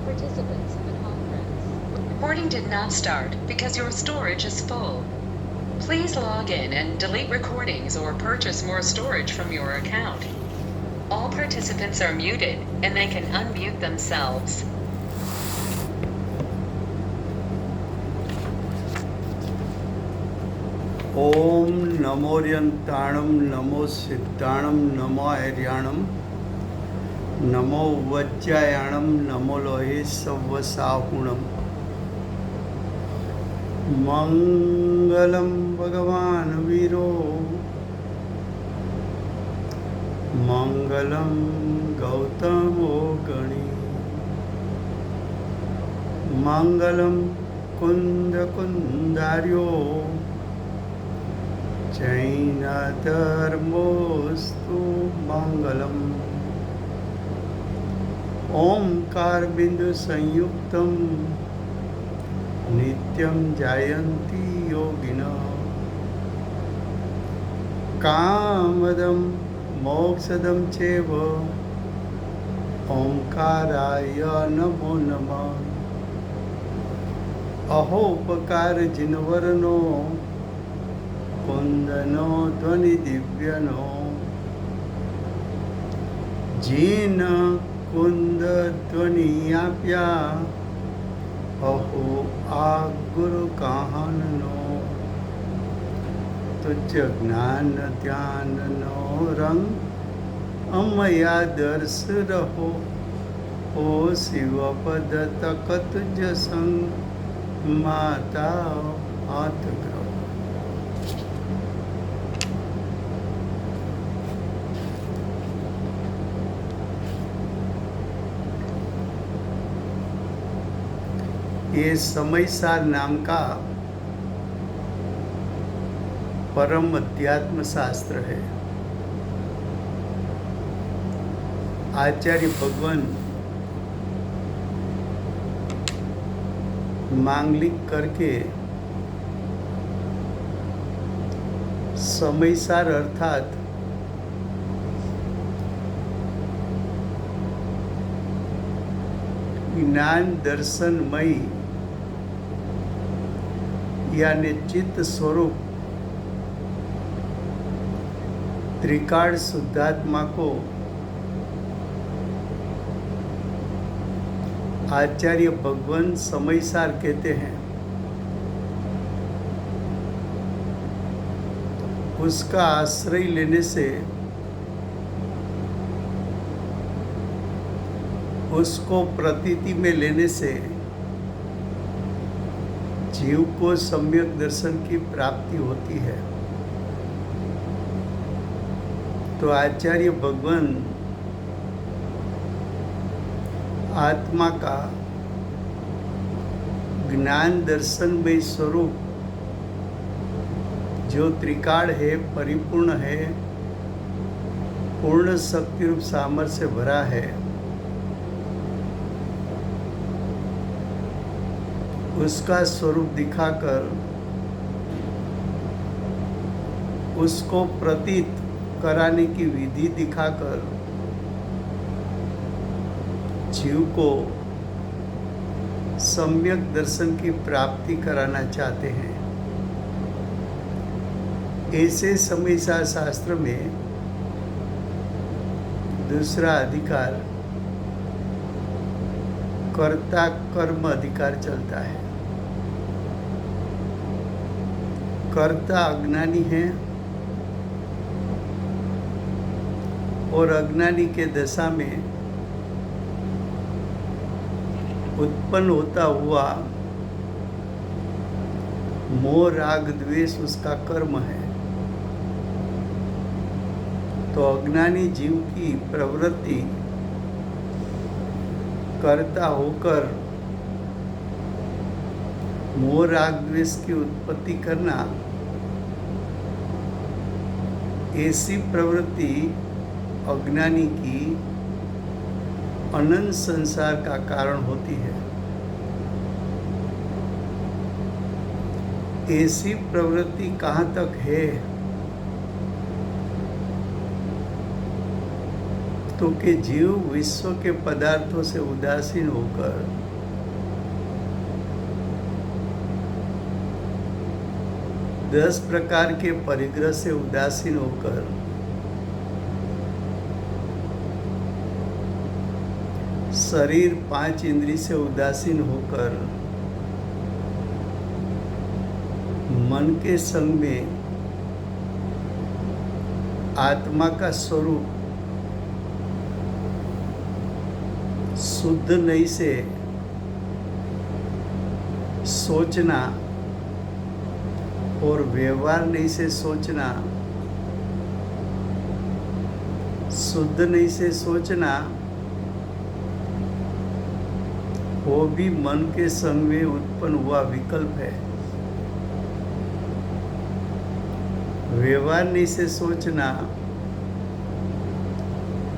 Participants in the conference. Recording did not start because your storage is full. Please log in and delete recordings or purchase more storage from your account. All participants are muted and they can unmute themselves. ओम नमोर्यंताणं नमो सिद्धाणं नमो ऐर्याणं नमो वज्रायाणं नमो लोहे सव्वसाहुणं मंगलम भगवान वीरो मंगलम गौतमो गणी मंगलम कुंद कुंदार्यो जैनधर्मोस्तु मंगलम ओंकार बिंदु संयुक्तम नित्यं जायन्ति योगिनः कामदं मोक्षदं चैव ओंकाराय नमो नमः अहोपकार जिनवरनो कुंदनो ध्वनि दिव्यनो जीन कुंद ध्वनि आप्या अहो आ गुरु कहाननो तुझ ज्ञान ध्यान नो रंग अमया दर्श रहो ओ शिव पद तक तुझ संग माता हाथ ग्रह। ये समयसार नाम का परम अध्यात्म शास्त्र है। आचार्य भगवान मांगलिक करके समयसार अर्थात ज्ञान दर्शनमय यानी चित्त स्वरूप त्रिकाल शुद्धात्मा को आचार्य भगवान समयसार कहते हैं। उसका आश्रय लेने से उसको प्रतीति में लेने से जीव को सम्यक दर्शन की प्राप्ति होती है। तो आचार्य भगवान आत्मा का ज्ञान दर्शनमय स्वरूप जो त्रिकाल है, परिपूर्ण है, पूर्ण शक्ति रूप सामर्थ्य से भरा है, उसका स्वरूप दिखाकर उसको प्रतीत कराने की विधि दिखाकर जीव को सम्यक दर्शन की प्राप्ति कराना चाहते हैं। ऐसे समयसार शास्त्र में दूसरा अधिकार कर्ता कर्म अधिकार चलता है। कर्ता अज्ञानी है और अज्ञानी के दशा में उत्पन्न होता हुआ मोह राग द्वेष उसका कर्म है। तो अज्ञानी जीव की प्रवृत्ति कर्ता होकर मोह राग द्वेष की उत्पत्ति करना, ऐसी प्रवृत्ति अज्ञानी की अनंत संसार का कारण होती है। ऐसी प्रवृत्ति कहाँ तक है तो कि जीव विश्व के पदार्थों से उदासीन होकर दस प्रकार के परिग्रह से उदासीन होकर शरीर पांच इंद्रिय से उदासीन होकर मन के संग में आत्मा का स्वरूप शुद्ध नहीं से सोचना और व्यवहार नहीं से सोचना, शुद्ध नहीं से सोचना, वो भी मन के संग में उत्पन्न हुआ विकल्प है। व्यवहार नहीं से सोचना,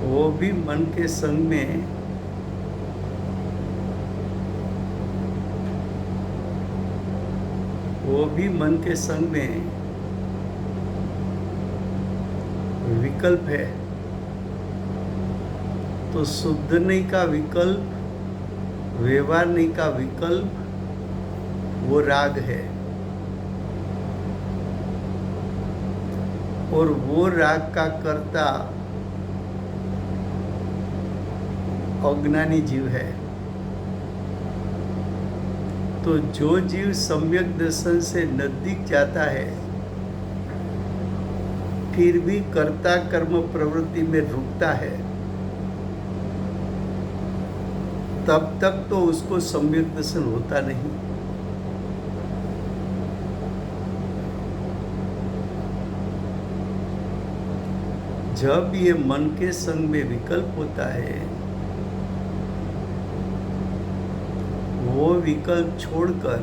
वो भी मन के संग में विकल्प है। तो शुद्ध नहीं का विकल्प, व्यवहार नहीं का विकल्प वो राग है, और वो राग का कर्ता अज्ञानी जीव है। तो जो जीव सम्यक दर्शन से नजदीक जाता है फिर भी कर्ता कर्म प्रवृत्ति में रुकता है, तब तक तो उसको सम्यक दर्शन होता नहीं। जब ये मन के संग में विकल्प होता है, वो विकल्प छोड़कर,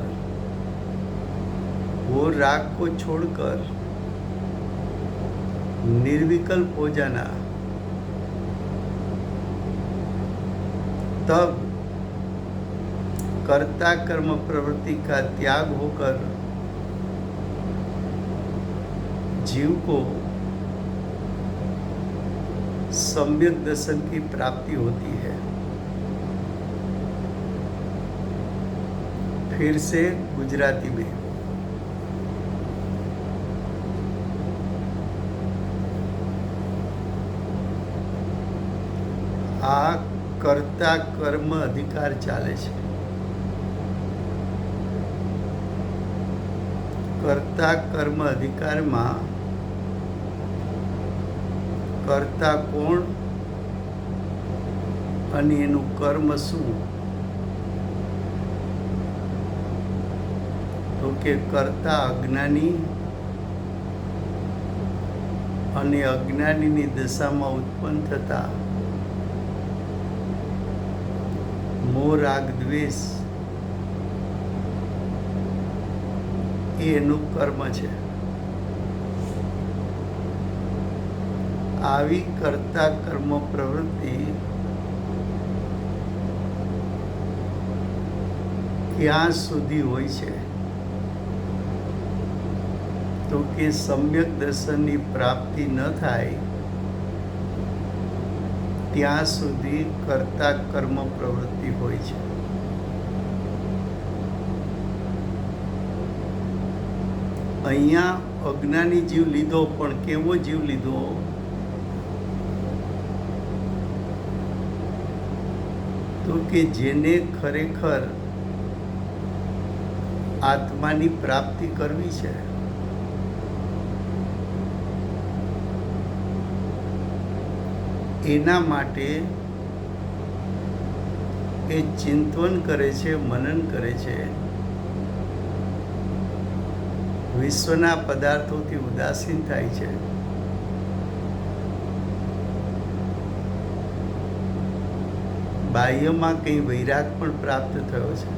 वो राग को छोड़कर निर्विकल्प हो जाना, तब कर्ता कर्म प्रवृत्ति का त्याग होकर जीव को सम्यक दर्शन की प्राप्ति होती है। फिर से गुजराती में, આ કર્તા કર્મ અધિકાર ચાલે છે। કર્તા કર્મ અધિકારમાં કર્તા કોણ અને એનું કર્મ શું? તો કે કર્તા અજ્ઞાની અને અજ્ઞાનીની દશામાં ઉત્પન્ન થતા મોહ રાગ દ્વેષ એ એનું કર્મ છે। આવી કર્તા કર્મ પ્રવૃત્તિ ક્યાં સુધી હોય છે? તો કે સમ્યક દર્શનની પ્રાપ્તિ ન થાય ત્યાં સુધી કર્તા કર્મ પ્રવૃત્તિ હોય છે। અહીંયા અજ્ઞાની જીવ લીધો, પણ કેવો જીવ લીધો? તો કે જેને ખરેખર આત્માની પ્રાપ્તિ કરવી છે, એના માટે એ ચિંતન કરે છે, મનન કરે છે, વિશ્વના પદાર્થોથી ઉદાસીન થાય છે, બાહ્યમાં કંઈ વૈરાગ પણ પ્રાપ્ત થયો છે।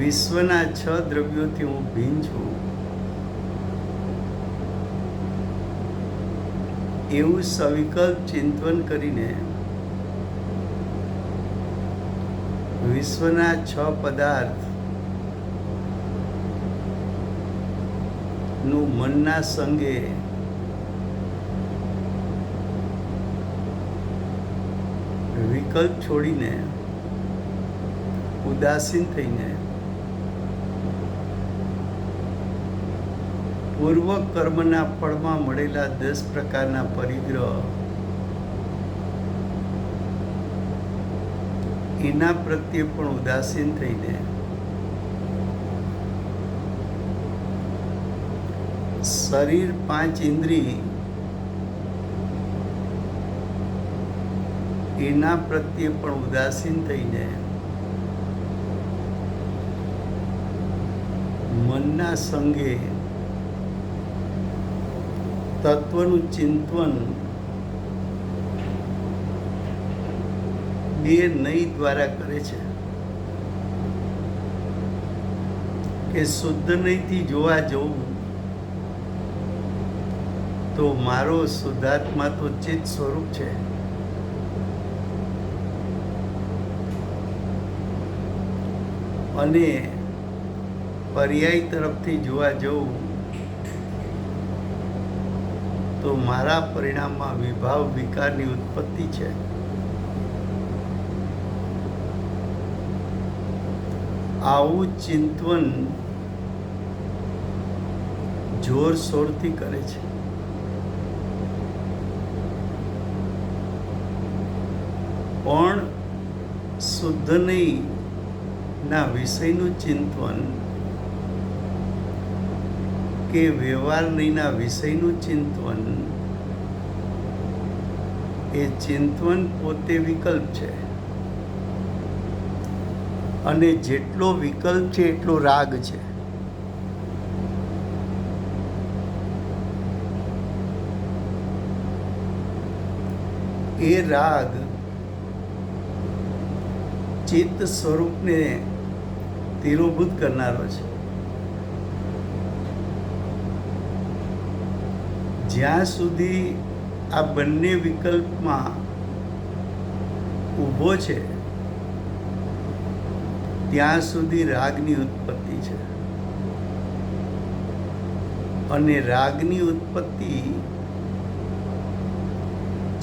વિશ્વના 6 દ્રવ્યોથી હું ભિન્ન છું એવું સવિકલ્પ ચિંતન કરીને વિશ્વના 6 પદાર્થ નું મનના સંગે વિકલ્પ છોડીને ઉદાસીન થઈને પૂર્વ કર્મના ફળમાં મળેલા 10 પ્રકારના પરિગ્રહ એના પ્રત્યે પણ ઉદાસીન થઈને શરીર 5 ઇન્દ્રિય એના પ્રત્યે પણ ઉદાસીન થઈને મનના સંગે તત્વનું ચિંતન બે નહીં દ્વારા કરે છે કે શુદ્ધ નહીંથી જોવા જવું તો મારો શુદ્ધાત્મા તો ચિત્ત સ્વરૂપ છે, અને પર્યાય તરફથી જોવા જવું તો મારા પરિણામમાં વિભાવ વિકારની ઉત્પત્તિ છે. આવું ચિંતન જોરશોરથી કરે છે, પણ શુદ્ધ નહીં ના વિષયનું ચિંતન કે વ્યવહાર નહીંના વિષયનું ચિંતન, એ ચિંતન પોતે વિકલ્પ છે, અને જેટલો વિકલ્પ છે એટલો રાગ છે. એ રાગ ચિત્ત સ્વરૂપને તિરોભૂત કરનારો છે. જ્યાં સુધી આ બંને વિકલ્પમાં ઊભો છે ત્યાં સુધી રાગની ઉત્પત્તિ છે, અને રાગની ઉત્પત્તિ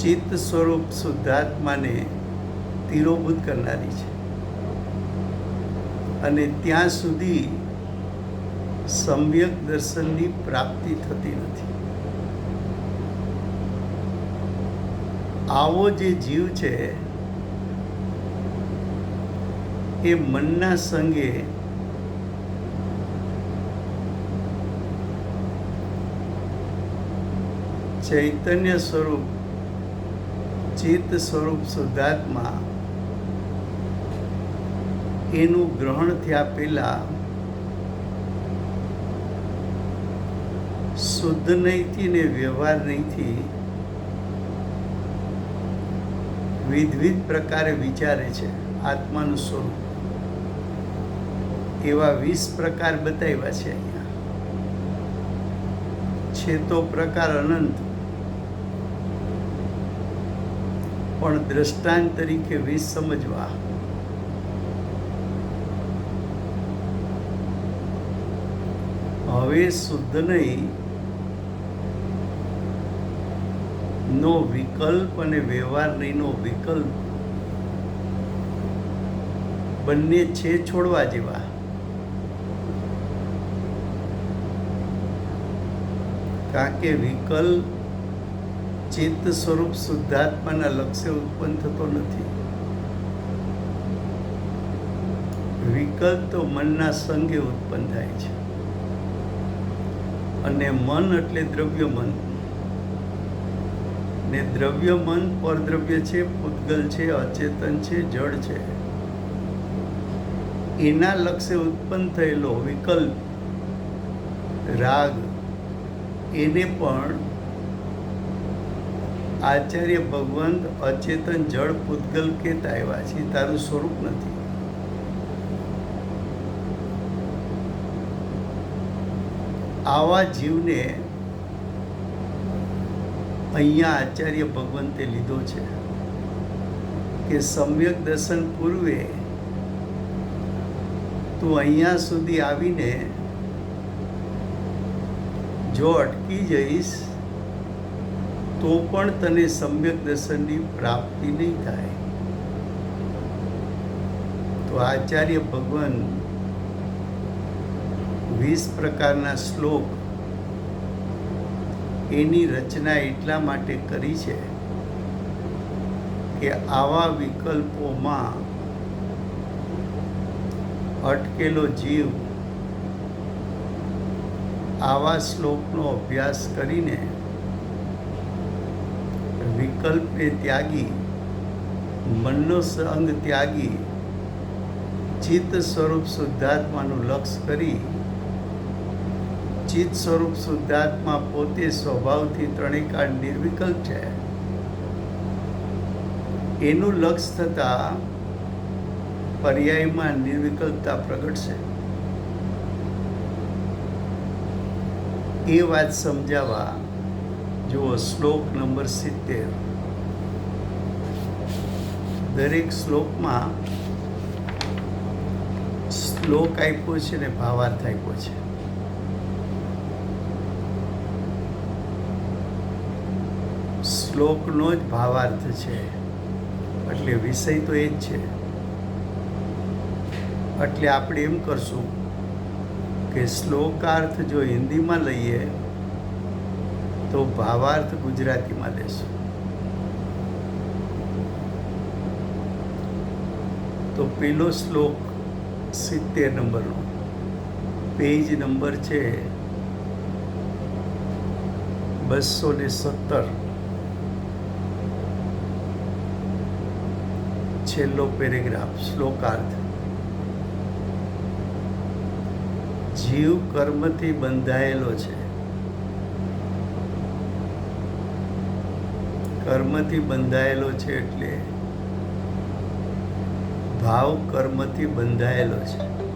ચિત્ત સ્વરૂપ શુદ્ધાત્માને તિરોભૂત કરનારી છે, અને ત્યાં સુધી સમ્યક દર્શનની પ્રાપ્તિ થતી નથી. આવો જે જીવ છે એ મનના સંગે ચૈતન્ય સ્વરૂપ ચિત્ત સ્વરૂપ શુદ્ધાત્મા એનું ગ્રહણ થયા પહેલા શુદ્ધ નહીંથી ને વ્યવહાર નહીંથી વિવિધ પ્રકારે વિચારે છે આત્માનું સ્વરૂપ. એવા 20 પ્રકાર બતાવ્યા છે અહીંયા. છે તો પ્રકાર અનંત, પણ દ્રષ્ટાંત તરીકે 20 સમજવા. હવે શુદ્ધ નહીં નો વિકલ્પ અને વ્યવહાર નહીંનો વિકલ્પ બંને છે છોડવા જેવા. કારણ કે વિકલ્પ ચિત્ત સ્વરૂપ શુદ્ધાત્માના લક્ષ્ય ઉત્પન્ન થતો નથી. વિકલ્પ તો મનના સંગે ઉત્પન્ન થાય છે, અને મન એટલે દ્રવ્ય મન, ને દ્રવ્ય મન પરદ્રવ્ય છે, પૂતગલ છે, અચેતન છે, જડ છે. એના લક્ષ્ય ઉત્પન્ન થયેલો વિકલ્પ રાગ એને પણ આચાર્ય ભગવંત અચેતન જળ પૂતગલ કહેતા આવ્યા છે. તારું સ્વરૂપ નથી. આવા જીવને અહીંયા આચાર્ય ભગવંતે લીધો છે કે સમ્યક દર્શન પૂર્વે તું અહીંયા સુધી આવીને જો અટકી જઈશ તો પણ તને સમ્યક દર્શનની પ્રાપ્તિ નહીં થાય. તો આચાર્ય ભગવાન 20 પ્રકારના શ્લોક એની રચના એટલા માટે કરી છે કે આવા વિકલ્પોમાં અટકેલો જીવ આવા શ્લોકનો અભ્યાસ કરીને વિકલ્પને ત્યાગી, મનનો સંગ ત્યાગી, ચિત્ત સ્વરૂપ શુદ્ધાત્માનું લક્ષ્ય કરી, ચિત્ત સ્વરૂપ શુદ્ધાત્મા પોતે સ્વભાવથી ત્રણેયકાળ નિર્વિકલ્પ છે, એનું લક્ષ્ય થતાં પર્યાયમાં નિર્વિકલ્પતા પ્રગટશે. એ વાત સમજાવવા જુઓ શ્લોક નંબર 70. દરેક શ્લોકમાં શ્લોક આપ્યો છે ને ભાવાર્થ આપ્યો છે. શ્લોકનો જ ભાવાર્થ છે એટલે વિષય તો એ જ છે. એટલે આપણે એમ કરશું કે શ્લોકાર્થ જો હિન્દીમાં લઈએ તો ભાવાર્થ ગુજરાતીમાં લેશું. તો પેલો શ્લોક 70 નંબરનો, પેજ નંબર છે 217, છેલ્લો પેરેગ્રાફ, શ્લોકાર્થ. જીવ કર્મથી બંધાયેલો છે. કર્મથી બંધાયેલો છે એટલે ભાવ કર્મથી બંધાયેલો છે.